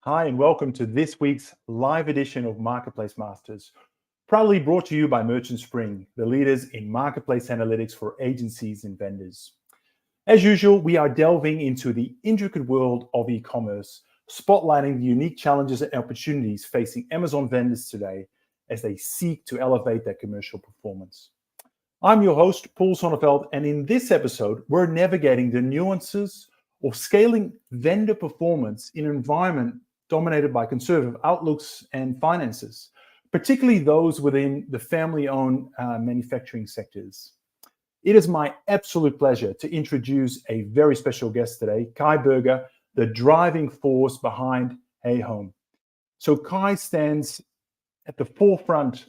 Hi, and welcome to this week's live edition of Marketplace Masters, proudly brought to you by Merchant Spring, the leaders in marketplace analytics for agencies and vendors. As usual, we are delving into the intricate world of e-commerce, spotlighting the unique challenges and opportunities facing Amazon vendors today as they seek to elevate their commercial performance. I'm your host, Paul Sonneveld, and in this episode, we're navigating the nuances of scaling vendor performance in an environment dominated by conservative outlooks and finances, particularly those within the family-owned manufacturing sectors. It is my absolute pleasure to introduce a very special guest today, Kai Berger, the driving force behind Hey Home. So Kai stands at the forefront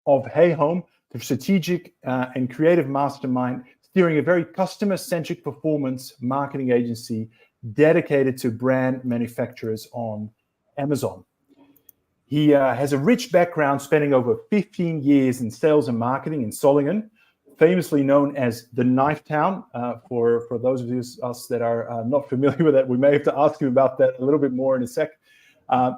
of Hey Home, the strategic and creative mastermind steering a very customer-centric performance marketing agency dedicated to brand manufacturers on Amazon. He has a rich background spanning over 15 years in sales and marketing in Solingen, famously known as the Knife Town. For those of us that are not familiar with that, we may have to ask you about that a little bit more in a sec.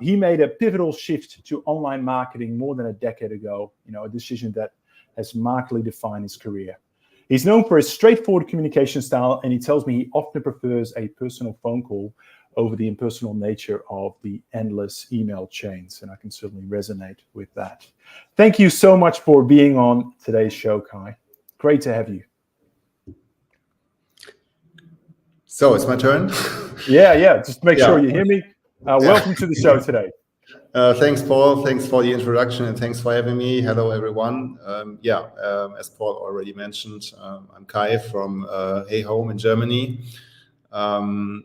He made a pivotal shift to online marketing more than a decade ago, a decision that has markedly defined his career. He's known for his straightforward communication style, and he tells me he often prefers a personal phone call over the impersonal nature of the endless email chains, and I can certainly resonate with that. Thank you so much for being on today's show, Kai. Great to have you. So it's my turn? Yeah. Just make sure you hear me. Welcome to the show today. Thanks, Paul. Thanks for the introduction and thanks for having me. Hello, everyone. As Paul already mentioned, I'm Kai from Hey Home in Germany. I'm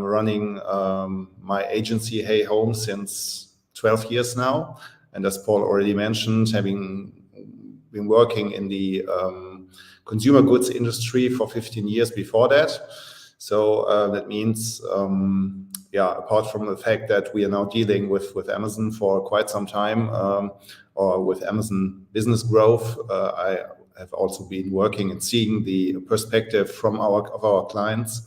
running my agency Hey Home since 12 years now. And as Paul already mentioned, having been working in the consumer goods industry for 15 years before that. So that means apart from the fact that we are now dealing with Amazon for quite some time, or with Amazon business growth, I have also been working and seeing the perspective from our clients,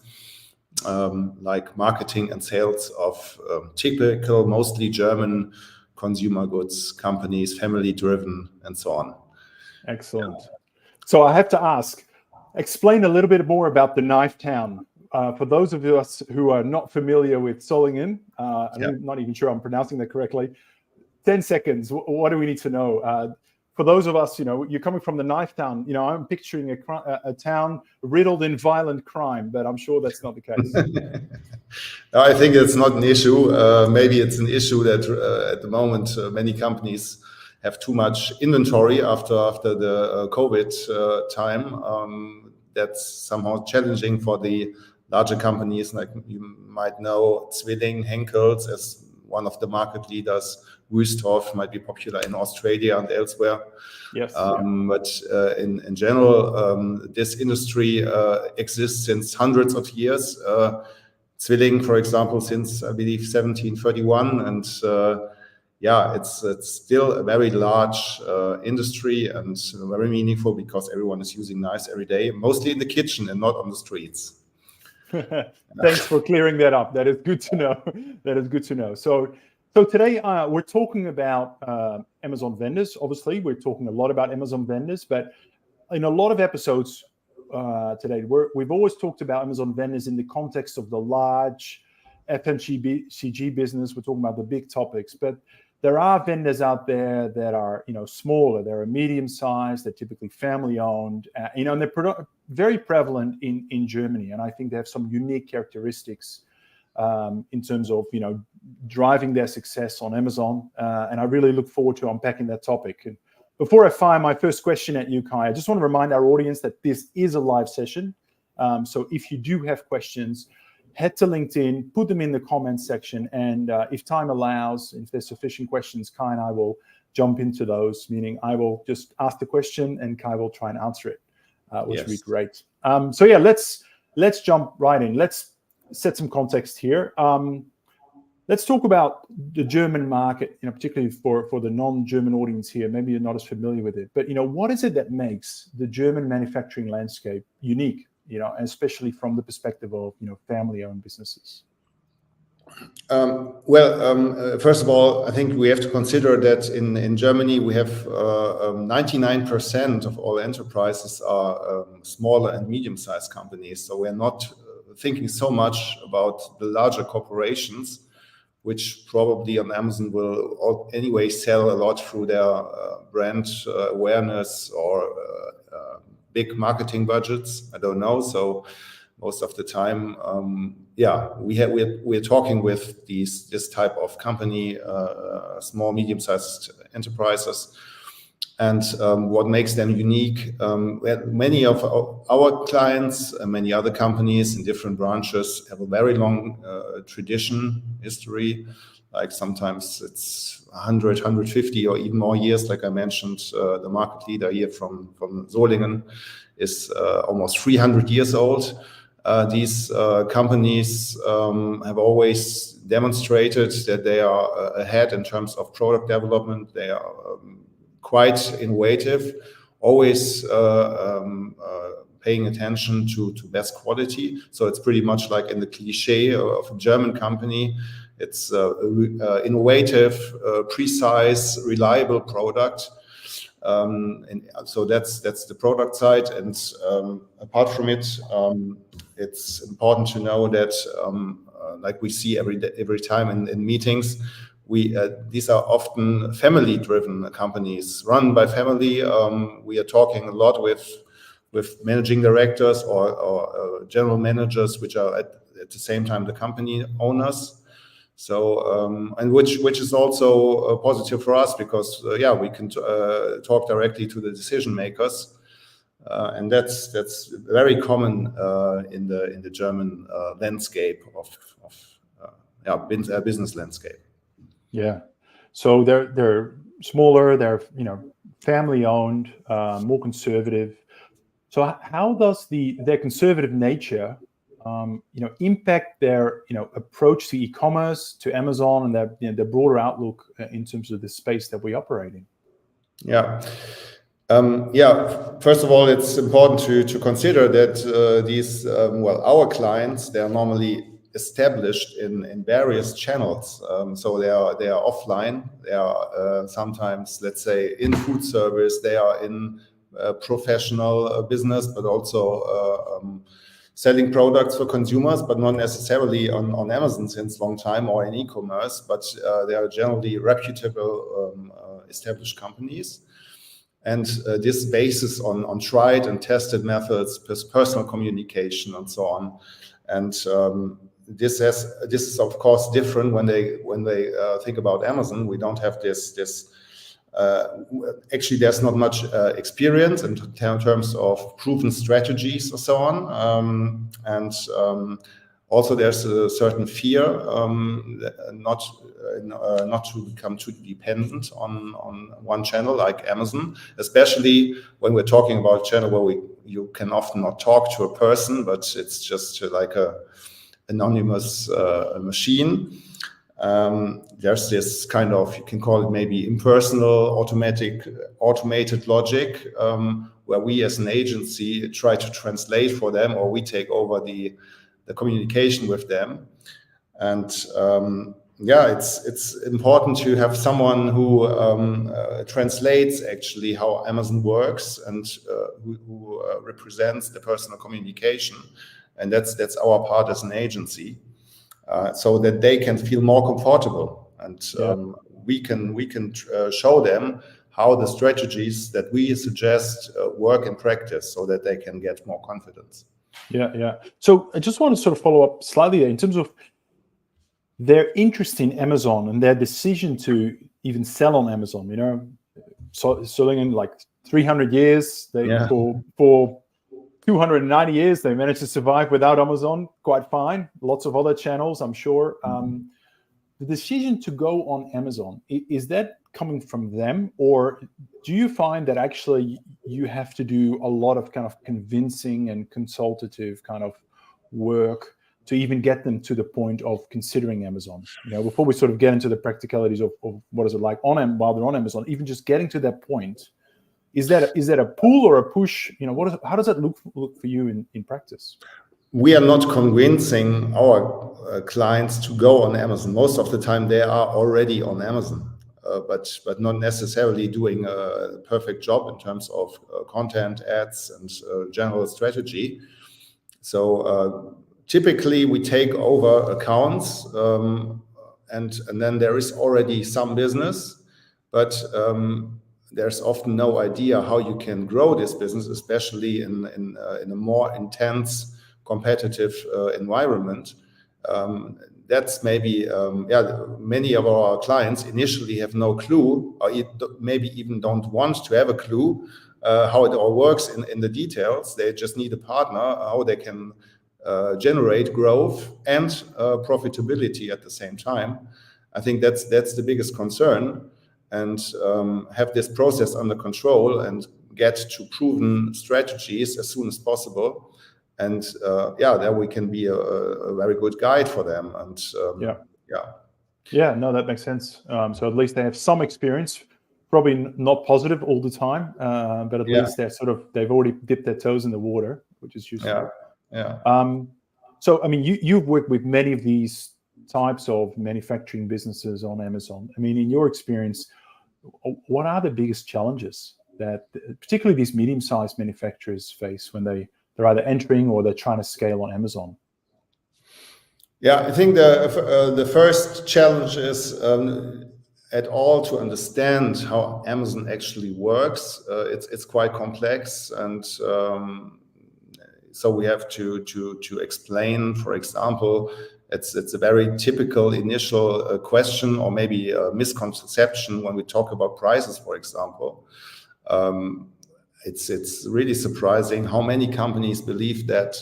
like marketing and sales of typical, mostly German consumer goods companies, family driven, and so on. Excellent. So I have to ask, explain a little bit more about the Knife Town. For those of us who are not familiar with Solingen, I'm not even sure I'm pronouncing that correctly. 10 seconds. What do we need to know? For those of us, you're coming from the Knife Town. I'm picturing a town riddled in violent crime, but I'm sure that's not the case. I think it's not an issue. Maybe it's an issue that at the moment many companies have too much inventory after the COVID time. That's somehow challenging for the larger companies, like you might know, Zwilling, Henkel's as one of the market leaders. Wüsthof might be popular in Australia and elsewhere. Yes. But in general, this industry exists since hundreds of years. Zwilling, for example, since I believe 1731, and it's still a very large industry and very meaningful because everyone is using knives every day, mostly in the kitchen and not on the streets. Thanks for clearing that up. That is good to know. So today we're talking about Amazon vendors. Obviously, we're talking a lot about Amazon vendors, but in a lot of episodes today, we've always talked about Amazon vendors in the context of the large FMCG business. We're talking about the big topics, but there are vendors out there that are, smaller. They're medium-sized. They're typically family-owned, and they're very prevalent in Germany. And I think they have some unique characteristics in terms of, driving their success on Amazon. And I really look forward to unpacking that topic. And before I fire my first question at you, Kai, I just want to remind our audience that this is a live session. So if you do have questions, head to LinkedIn, put them in the comments section, and if time allows, if there's sufficient questions, Kai and I will jump into those, meaning I will just ask the question and Kai will try and answer it, which would be great. Let's jump right in. Let's set some context here. Let's talk about the German market, particularly for the non-German audience here. Maybe you're not as familiar with it, but what is it that makes the German manufacturing landscape unique? Especially from the perspective of family-owned businesses. First of all, I think we have to consider that in Germany we have 99% of all enterprises are smaller and medium-sized companies. So we're not thinking so much about the larger corporations, which probably on Amazon will anyway sell a lot through their brand awareness or big marketing budgets. I don't know. So most of the time, we're talking with this type of company, small, medium-sized enterprises. And what makes them unique, many of our clients and many other companies in different branches have a very long tradition, history, like sometimes it's 100, 150 or even more years. Like I mentioned, the market leader here from Solingen is almost 300 years old. These companies have always demonstrated that they are ahead in terms of product development. They are quite innovative, always paying attention to best quality. So it's pretty much like in the cliche of a German company. It's innovative, precise, reliable product. And so that's the product side. And apart from it, it's important to know that, like we see every time in meetings, these are often family-driven companies run by family. We are talking a lot with managing directors or general managers, which are at the same time the company owners. So and which is also positive for us because we can talk directly to the decision makers, and that's very common in the German landscape of business landscape. Yeah, so they're smaller, they're family owned, more conservative. So how does their conservative nature impact their approach to e-commerce, to Amazon, and their broader outlook in terms of the space that we operate in? First of all, it's important to consider that these our clients, they are normally established in various channels. So they are offline. They are sometimes, let's say, in food service. They are in professional business, but also selling products for consumers, but not necessarily on Amazon since long time or in e-commerce. But they are generally reputable, established companies. And this basis on tried and tested methods, personal communication, and so on. And this is of course different when they think about Amazon. We don't have this. Actually, there's not much experience in terms of proven strategies and so on. Also, there's a certain fear not to become too dependent on one channel like Amazon, especially when we're talking about a channel where you can often not talk to a person, but it's just like a anonymous machine. There's this kind of, you can call it maybe impersonal, automated logic, where we as an agency try to translate for them, or we take over the communication with them. And it's important to have someone who translates actually how Amazon works and who represents the personal communication. And that's our part as an agency, so that they can feel more comfortable, and we can show them how the strategies that we suggest work in practice, so that they can get more confidence. Yeah. So I just want to sort of follow up slightly there in terms of their interest in Amazon and their decision to even sell on Amazon. So Solingen, like 300 years, for 290 years, they managed to survive without Amazon quite fine. Lots of other channels, I'm sure. The decision to go on Amazon, is that coming from them, or do you find that actually you have to do a lot of kind of convincing and consultative kind of work to even get them to the point of considering Amazon? Before we sort of get into the practicalities of what is it like while they're on Amazon, even just getting to that point. Is that a pull or a push? How does that look for you in practice? we are not convincing our clients to go on Amazon. Most of the time they are already on Amazon, but not necessarily doing a perfect job in terms of content, ads, and general strategy. So typically we take over accounts, and then there is already some business, but there's often no idea how you can grow this business, especially in a more intense competitive environment. That's maybe, many of our clients initially have no clue, or maybe even don't want to have a clue how it all works in the details. They just need a partner, how they can generate growth and profitability at the same time. I think that's the biggest concern, and have this process under control and get to proven strategies as soon as possible. And there we can be a very good guide for them. And no, that makes sense. So at least they have some experience, probably not positive all the time, but at least they've already dipped their toes in the water, which is useful. So I mean, you've worked with many of these types of manufacturing businesses on Amazon. I mean, in your experience, what are the biggest challenges that particularly these medium-sized manufacturers face when they're either entering or they're trying to scale on Amazon? Yeah, I think the first challenge is at all to understand how Amazon actually works. It's quite complex, and so we have to explain. For example, it's a very typical initial question, or maybe a misconception when we talk about prices. For example, it's really surprising how many companies believe that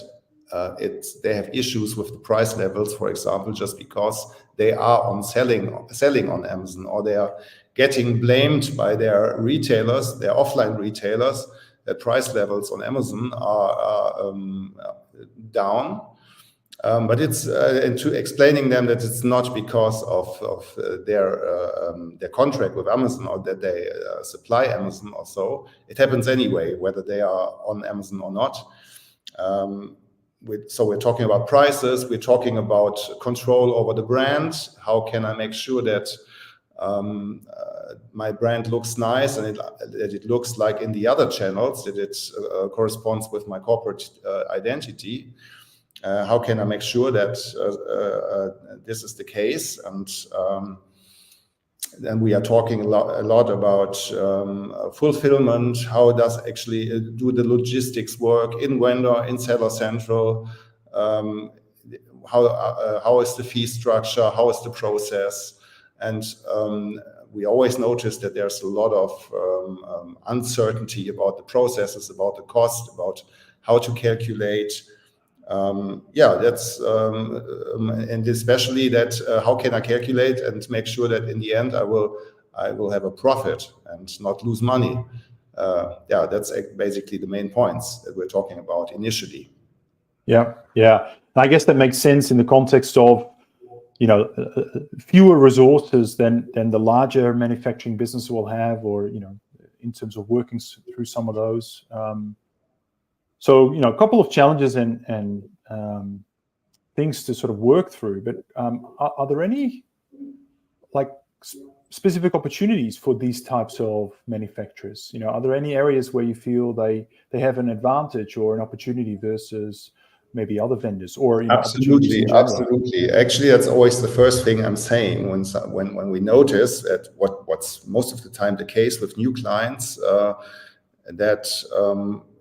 they have issues with the price levels, for example, just because they are selling on Amazon, or they are getting blamed by their retailers, their offline retailers, that price levels on Amazon are down. But it's into explaining them that it's not because of their contract with Amazon, or that they supply Amazon or so. It happens anyway, whether they are on Amazon or not. So we're talking about prices, we're talking about control over the brand. How can I make sure that my brand looks nice, and that it looks like in the other channels, that it corresponds with my corporate identity? How can I make sure that this is the case? And then we are talking a lot about fulfillment. How does actually do the logistics work in vendor, in Seller Central? How is the fee structure? How is the process? And we always notice that there's a lot of uncertainty about the processes, about the cost, about how to calculate. That's and especially that how can I calculate and make sure that in the end I will have a profit and not lose money. That's basically the main points that we're talking about initially. Yeah. I guess that makes sense in the context of, fewer resources than the larger manufacturing business will have, or in terms of working through some of those. So, a couple of challenges and things to sort of work through. But are there any specific opportunities for these types of manufacturers? Are there any areas where you feel they have an advantage or an opportunity versus maybe other vendors, or Absolutely. Actually, that's always the first thing I'm saying when we notice that what's most of the time the case with new clients, that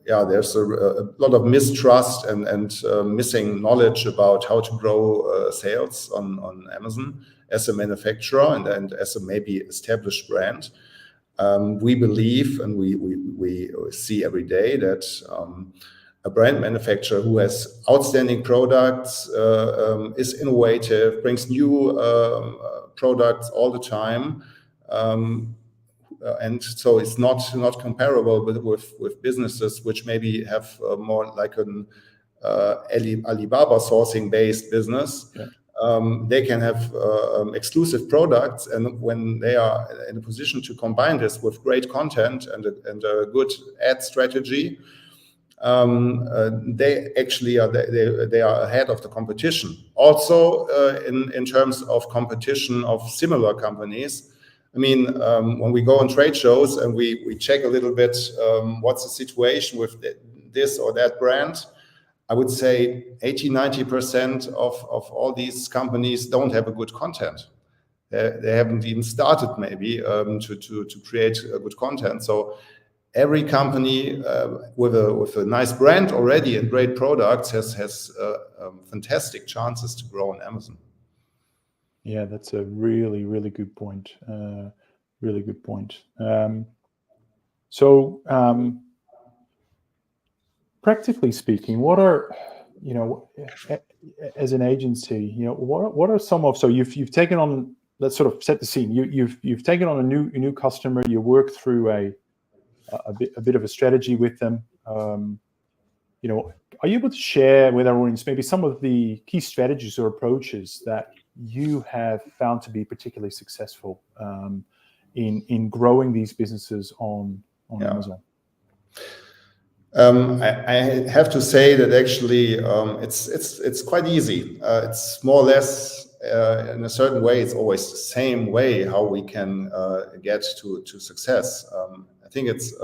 there's a lot of mistrust and missing knowledge about how to grow sales on Amazon as a manufacturer and as a maybe established brand. We believe, and we see every day, that a brand manufacturer who has outstanding products, is innovative, brings new products all the time, and so it's not comparable with businesses which maybe have more like an Alibaba sourcing based business. They can have exclusive products, and when they are in a position to combine this with great content and a good ad strategy, they actually are they are ahead of the competition. Also, in terms of competition of similar companies, I mean, when we go on trade shows and we check a little bit what's the situation with this or that brand, I would say 80-90% of all these companies don't have a good content. They haven't even started maybe to create good content. So every company with a nice brand already and great products has fantastic chances to grow on Amazon. Yeah, that's a really, really good point. Really good point. Practically speaking, what are, you know, as an agency, you know, what are some of, so you've taken on, let's sort of set the scene. You've taken on a new customer. You work through a bit of a strategy with them. You know, are you able to share with our audience maybe some of the key strategies or approaches that you have found to be particularly successful in growing these businesses on Amazon? I have to say that actually it's quite easy. It's more or less in a certain way. It's always the same way how we can get to success. I think it's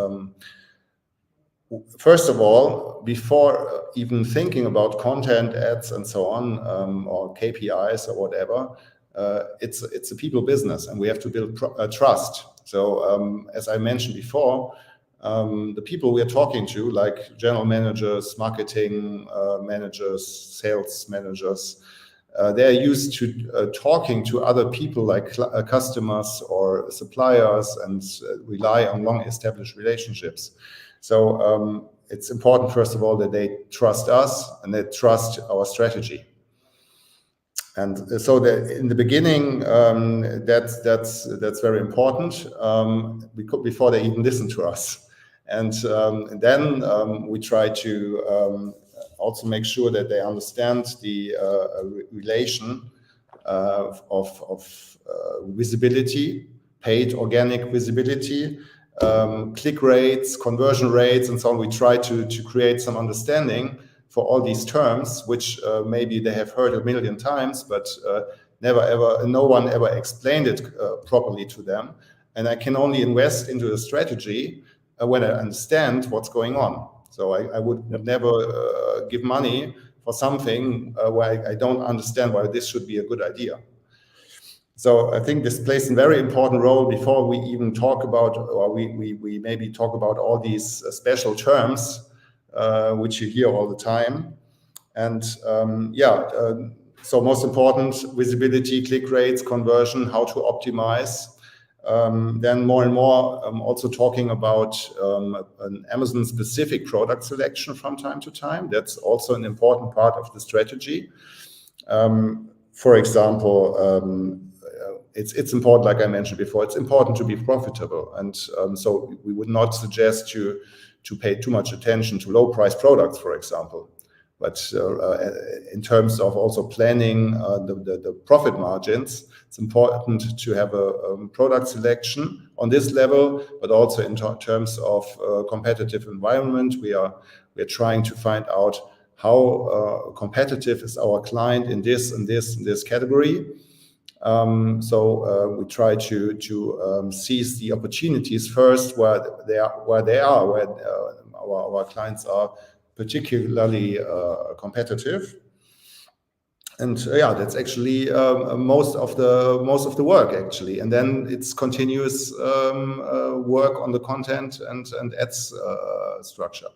first of all, before even thinking about content ads and so on, or KPIs or whatever, it's a people business, and we have to build trust. So as I mentioned before, the people we are talking to, like general managers, marketing managers, sales managers, they're used to talking to other people like customers or suppliers, and rely on long-established relationships. So it's important, first of all, that they trust us and they trust our strategy. And so in the beginning, that's very important, before they even listen to us. And then we try to also make sure that they understand the relation of visibility, paid organic visibility, click rates, conversion rates, and so on. We try to create some understanding for all these terms, which maybe they have heard a million times, but no one ever explained it properly to them. And I can only invest into a strategy when I understand what's going on. So I would never give money for something where I don't understand why this should be a good idea. So I think this plays a very important role before we even talk about, or we maybe talk about all these special terms which you hear all the time. And so most important, visibility, click rates, conversion, how to optimize. Then more and more, also talking about an Amazon-specific product selection from time to time. That's also an important part of the strategy. For example, it's important, like I mentioned before, it's important to be profitable. And so we would not suggest to pay too much attention to low-price products, for example. But in terms of also planning the profit margins, it's important to have a product selection on this level, but also in terms of competitive environment. We are trying to find out how competitive is our client in this and this and this category. So we try to seize the opportunities first where our clients are particularly competitive. And that's actually most of the work actually. And then it's continuous work on the content and ads structure.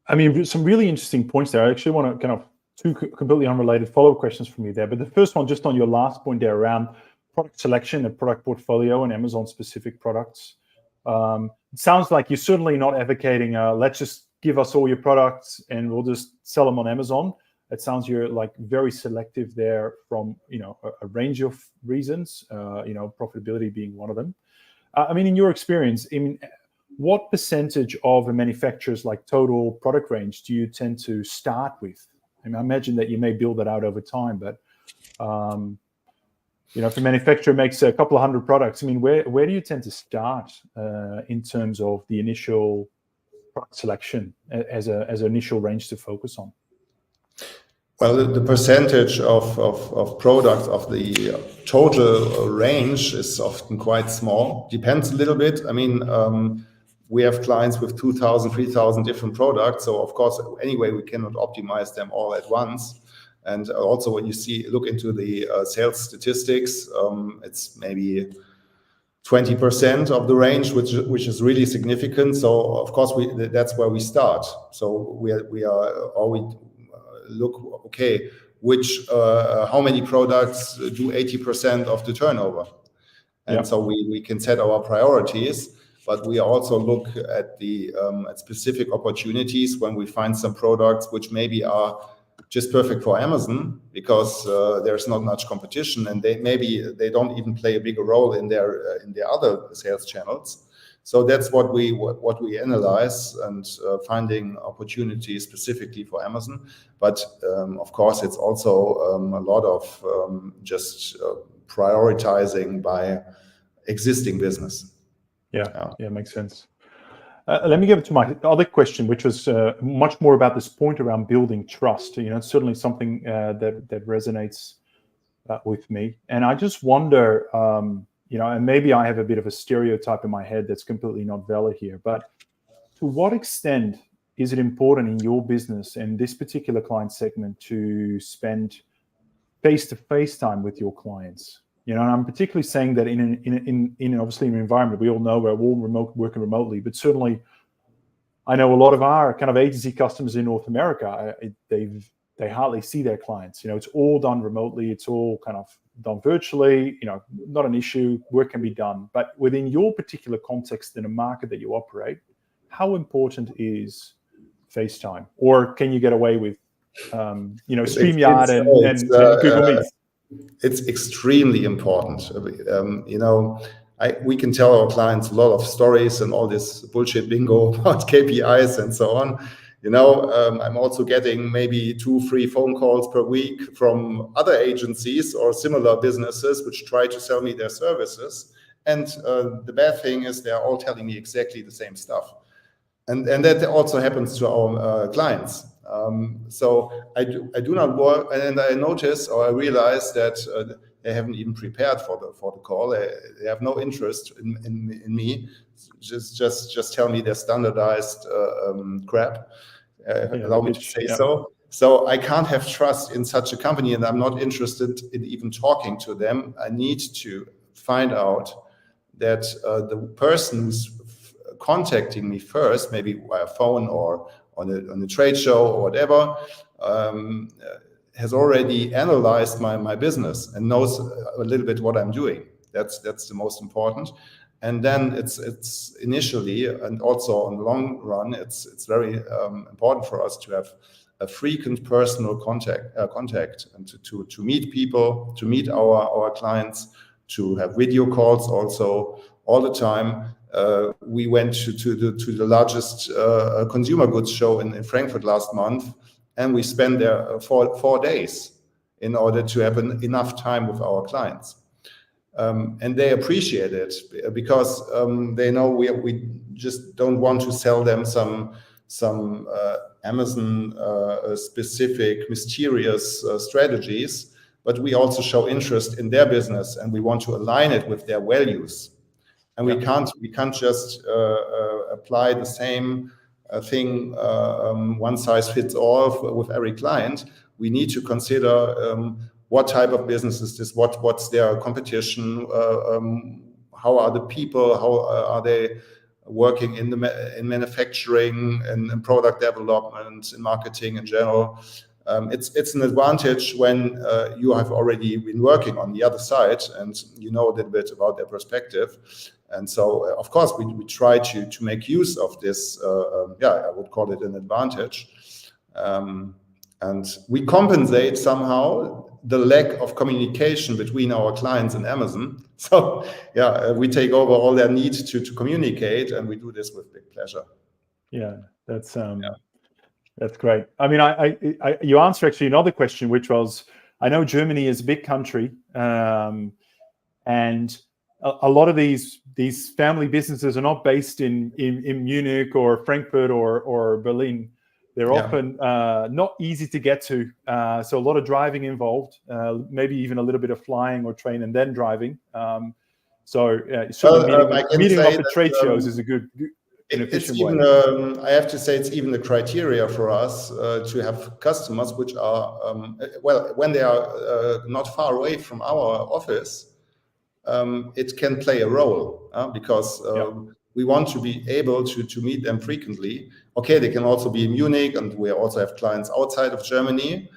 I mean, some really interesting points there. I actually want to kind of two completely unrelated follow-up questions from you there. But the first one, just on your last point there around product selection and product portfolio and Amazon-specific products. It sounds like you're certainly not advocating, let's just give us all your products and we'll just sell them on Amazon. It sounds you're like very selective there from, a range of reasons, profitability being one of them. I mean, in your experience, what percentage of a manufacturer's like total product range do you tend to start with? I imagine that you may build that out over time, but if a manufacturer makes a couple of hundred products, I mean, where do you tend to start in terms of the initial product selection as an initial range to focus on? Well, the percentage of products of the total range is often quite small. Depends a little bit. I mean, we have clients with 2,000, 3,000 different products. So of course, anyway, we cannot optimize them all at once. And also when you look into the sales statistics, it's maybe 20% of the range, which is really significant. So of course, that's where we start. So we look, okay, how many products do 80% of the turnover? And so we can set our priorities, but we also look at the at specific opportunities when we find some products which maybe are just perfect for Amazon because there's not much competition, and they don't even play a bigger role in their other sales channels. So that's what we analyze and finding opportunities specifically for Amazon. But of course, it's also a lot of just prioritizing by existing business. Yeah, makes sense. Let me give it to my other question, which was much more about this point around building trust. You know, it's certainly something that resonates with me, and I just wonder. You know, and maybe I have a bit of a stereotype in my head that's completely not valid here, but to what extent is it important in your business and this particular client segment to spend face-to-face time with your clients? You know, and I'm particularly saying that in obviously an environment we all know we're all working remotely, but certainly I know a lot of our kind of agency customers in North America, they hardly see their clients. You know, it's all done remotely. It's all kind of done virtually, you know, not an issue, work can be done. But within your particular context in a market that you operate, how important is FaceTime? Or can you get away with, you know, StreamYard and Google Meet? It's extremely important. You know, we can tell our clients a lot of stories and all this bullshit bingo about KPIs and so on. You know, I'm also getting maybe 2-3 phone calls per week from other agencies or similar businesses which try to sell me their services. And the bad thing is they're all telling me exactly the same stuff. And that also happens to our clients. So I do not work, and I notice or I realize that they haven't even prepared for the call. They have no interest in me. Just tell me their standardized crap. Allow me to say so. So I can't have trust in such a company, and I'm not interested in even talking to them. I need to find out that the person who's contacting me first, maybe via phone or on a trade show or whatever, has already analyzed my business and knows a little bit what I'm doing. That's the most important. And then it's initially and also in the long run, it's very important for us to have a frequent personal contact and to meet people, to meet our clients, to have video calls also all the time. We went to the largest consumer goods show in Frankfurt last month, and we spent there 4 days in order to have enough time with our clients. And they appreciate it because they know we just don't want to sell them some Amazon specific mysterious strategies, but we also show interest in their business and we want to align it with their values. And we can't just apply the same thing, one size fits all with every client. We need to consider what type of business is this, what's their competition, how are the people, how are they working in manufacturing and in product development, in marketing in general. It's an advantage when you have already been working on the other side and you know a little bit about their perspective. And so, of course, we try to make use of this. I would call it an advantage. And we compensate somehow the lack of communication between our clients and Amazon. So, we take over all their need to communicate, and we do this with big pleasure. Yeah, that's great. I mean, you answered actually another question, which was, I know Germany is a big country, and a lot of these family businesses are not based in Munich or Frankfurt or Berlin. They're often not easy to get to. So a lot of driving involved, maybe even a little bit of flying or train and then driving. Certainly meeting up at trade shows is a good and efficient way. I have to say it's even the criteria for us to have customers which are, when they are not far away from our office, it can play a role because we want to be able to meet them frequently. Okay, they can also be in Munich, and we also have clients outside of Germany.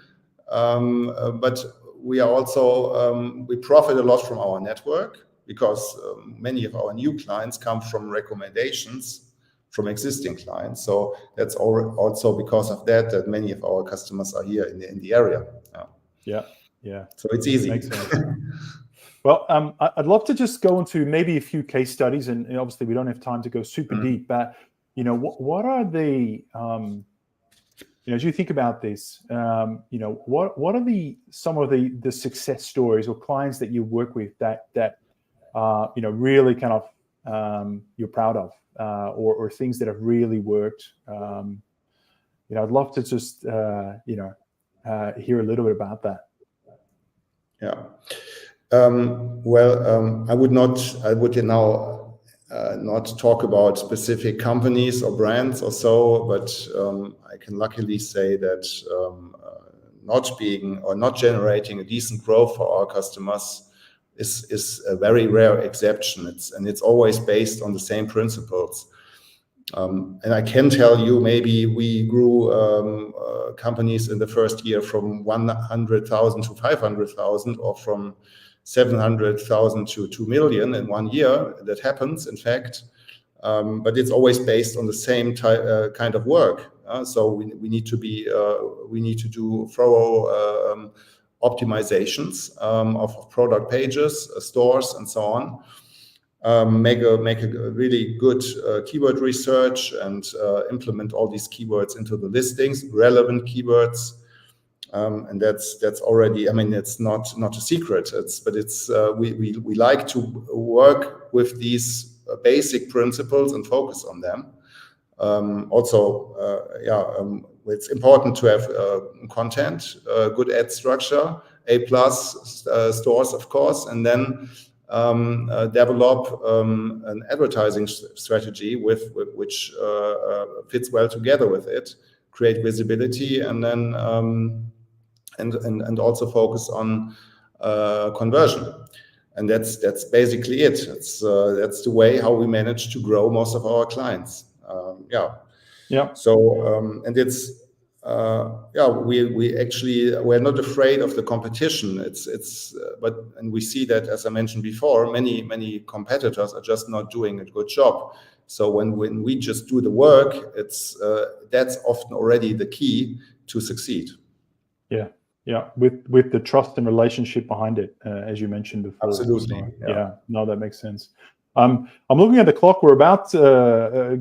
But we are also, we profit a lot from our network because many of our new clients come from recommendations from existing clients. So that's also because of that many of our customers are here in the area. Yeah. So it's easy. Makes sense. Well, I'd love to just go into maybe a few case studies, and obviously we don't have time to go super deep, but what are the as you think about this, what are some of the success stories or clients that you work with that really kind of you're proud of, or things that have really worked? I'd love to just hear a little bit about that. Yeah. I would now not talk about specific companies or brands or so, but I can luckily say that not generating a decent growth for our customers is a very rare exception. It's always based on the same principles. And I can tell you, maybe we grew companies in the first year from 100,000 to 500,000, or from 700,000 to 2 million in 1 year. That happens, in fact, but it's always based on the same kind of work. So we need to do thorough optimizations of product pages, stores, and so on. Make a really good keyword research and implement all these keywords into the listings, relevant keywords. And that's already, it's not a secret. We like to work with these basic principles and focus on them. It's important to have content, good ad structure, A+ stores, of course, and then develop an advertising strategy which fits well together with it, create visibility, and then and also focus on conversion. And that's basically it. That's the way how we manage to grow most of our clients. So and it's we're not afraid of the competition. And we see that, as I mentioned before, many competitors are just not doing a good job. So when we just do the work, that's often already the key to succeed. Yeah, with the trust and relationship behind it, as you mentioned before. Absolutely. So, no, that makes sense. I'm looking at the clock. We're about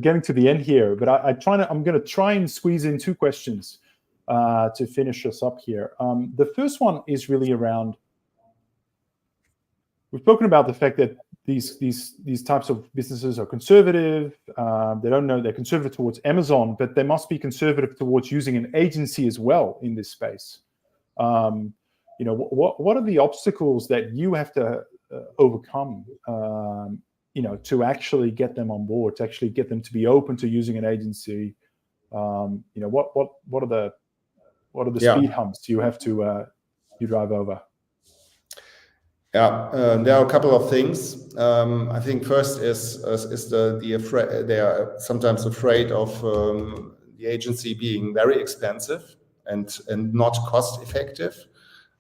getting to the end here, but I'm going to try and squeeze in 2 questions to finish us up here. The first one is really around. We've spoken about the fact that these types of businesses are conservative. They don't know they're conservative towards Amazon, but they must be conservative towards using an agency as well in this space. What are the obstacles that you have to overcome, to actually get them on board, to actually get them to be open to using an agency? What are the speed humps you have to you drive over? There are a couple of things. I think first is they are sometimes afraid of the agency being very expensive and not cost effective.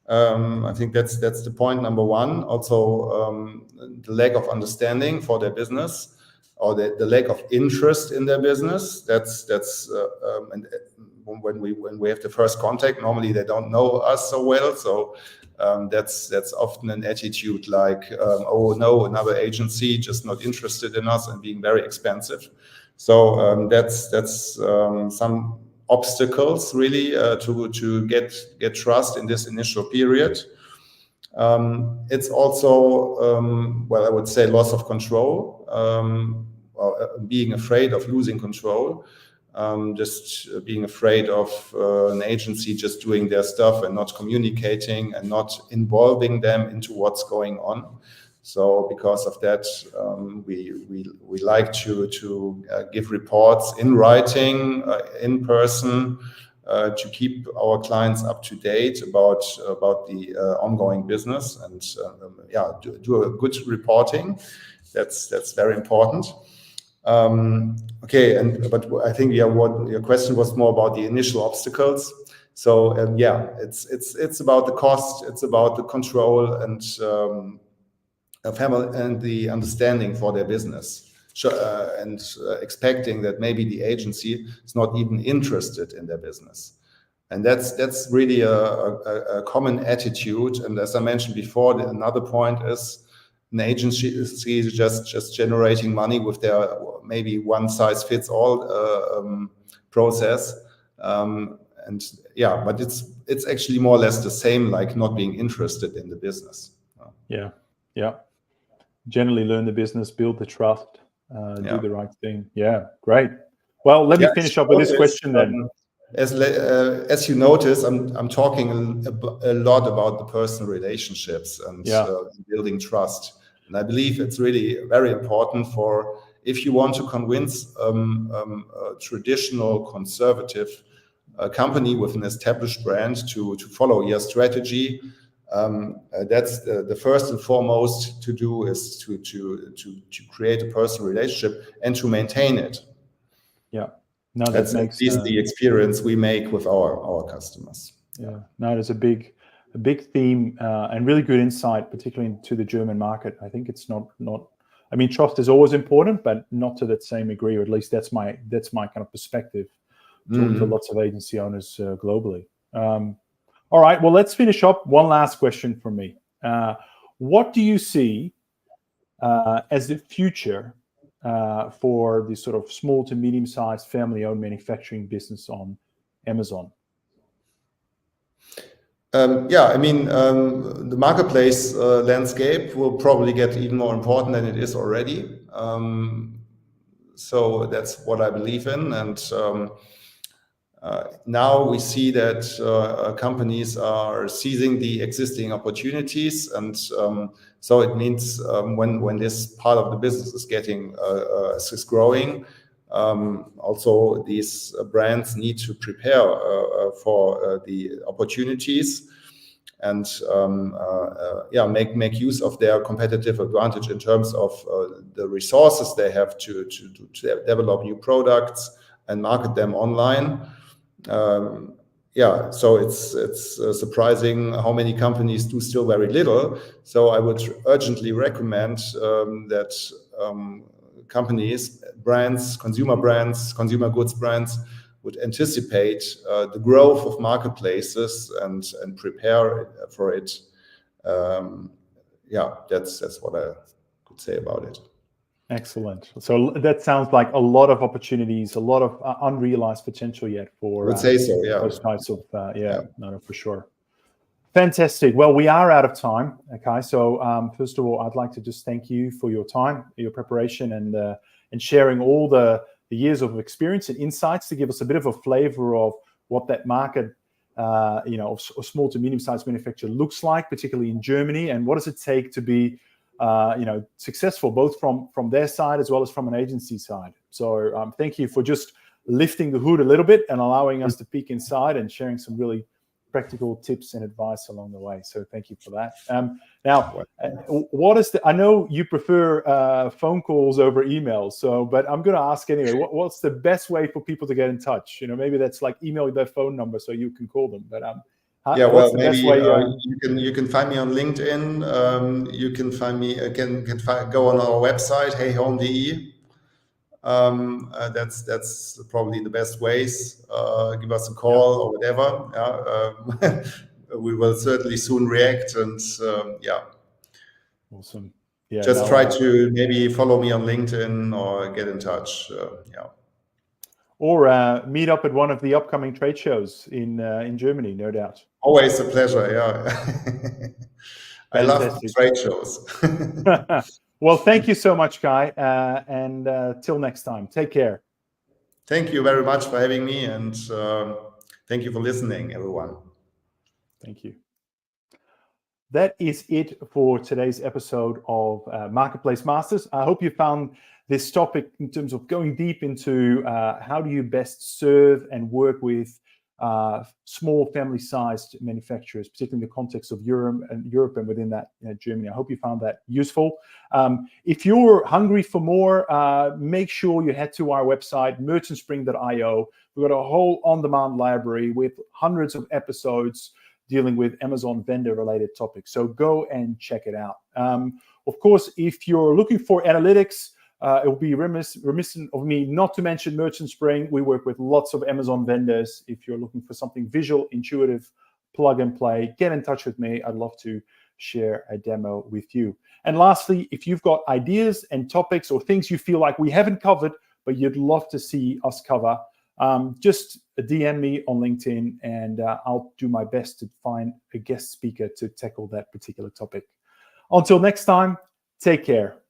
I think that's the point number one. Also, the lack of understanding for their business, or the lack of interest in their business. And when we have the first contact, normally they don't know us so well. So that's often an attitude like, oh no, another agency, just not interested in us and being very expensive. So that's some obstacles really to get trust in this initial period. It's also, well, I would say loss of control, being afraid of losing control, just being afraid of an agency just doing their stuff and not communicating and not involving them into what's going on. So because of that, we like to give reports in writing, in person, to keep our clients up to date about the ongoing business, and do a good reporting. That's very important. Okay, but I think what your question was more about the initial obstacles. So it's about the cost, it's about the control, and family and the understanding for their business, and expecting that maybe the agency is not even interested in their business. And that's really a common attitude. And as I mentioned before, another point is an agency is just generating money with their maybe one size fits all process. But it's actually more or less the same, like not being interested in the business. Yeah. Generally learn the business, build the trust, do the right thing. Yeah, great. Well, let me finish up with this question then. As you notice, I'm talking a lot about the personal relationships and building trust. And I believe it's really very important for, if you want to convince a traditional conservative company with an established brand to follow your strategy. That's the first and foremost to do, is to create a personal relationship and to maintain it. Yeah, no, that's at least the experience we make with our customers. Yeah, no, there's a big theme and really good insight, particularly into the German market. I think it's not. I mean, trust is always important, but not to that same degree, or at least that's my kind of perspective. Talking to lots of agency owners globally. All right, well, let's finish up. One last question from me. What do you see as the future for the sort of small to medium-sized family-owned manufacturing business on Amazon? The marketplace landscape will probably get even more important than it is already. So that's what I believe in. And now we see that companies are seizing the existing opportunities, and so it means when this part of the business is growing, also these brands need to prepare for the opportunities and make use of their competitive advantage in terms of the resources they have to develop new products and market them online. So it's surprising how many companies do still very little. So I would urgently recommend that companies, brands, consumer goods brands, would anticipate the growth of marketplaces and prepare for it. That's what I could say about it. Excellent. So that sounds like a lot of opportunities, a lot of unrealized potential yet for. I would say so. Yeah. Those types of no, for sure. Fantastic. Well, we are out of time. Okay, so first of all, I'd like to just thank you for your time, your preparation, and sharing all the years of experience and insights to give us a bit of a flavor of what that market, of small to medium-sized manufacturer looks like, particularly in Germany, and what does it take to be successful, both from their side as well as from an agency side. So thank you for just lifting the hood a little bit and allowing us to peek inside and sharing some really practical tips and advice along the way. So thank you for that. Now, I know you prefer phone calls over emails, but I'm going to ask anyway, what's the best way for people to get in touch? Maybe that's like email their phone number so you can call them, but maybe you can find me on LinkedIn. You can find me go on our website, heyhome.de. That's probably the best ways. Give us a call or whatever. We will certainly soon react, and awesome. Just try to maybe follow me on LinkedIn or get in touch. Or meet up at one of the upcoming trade shows in Germany, no doubt. Always a pleasure. Yeah. I love Fantastic. trade shows. Well, thank you so much, Kai. And till next time, take care. Thank you very much for having me, and thank you for listening, everyone. Thank you. That is it for today's episode of Marketplace Masters. I hope you found this topic in terms of going deep into how do you best serve and work with small family-sized manufacturers, particularly in the context of Europe and within that, Germany. I hope you found that useful. If you're hungry for more, make sure you head to our website, merchantspring.io. We've got a whole on-demand library with hundreds of episodes dealing with Amazon vendor-related topics. So go and check it out. Of course, if you're looking for analytics, it would be remiss of me not to mention Merchant Spring. We work with lots of Amazon vendors. If you're looking for something visual, intuitive, plug and play, get in touch with me. I'd love to share a demo with you. And lastly, if you've got ideas and topics or things you feel like we haven't covered, but you'd love to see us cover, just DM me on LinkedIn, and I'll do my best to find a guest speaker to tackle that particular topic. Until next time, take care.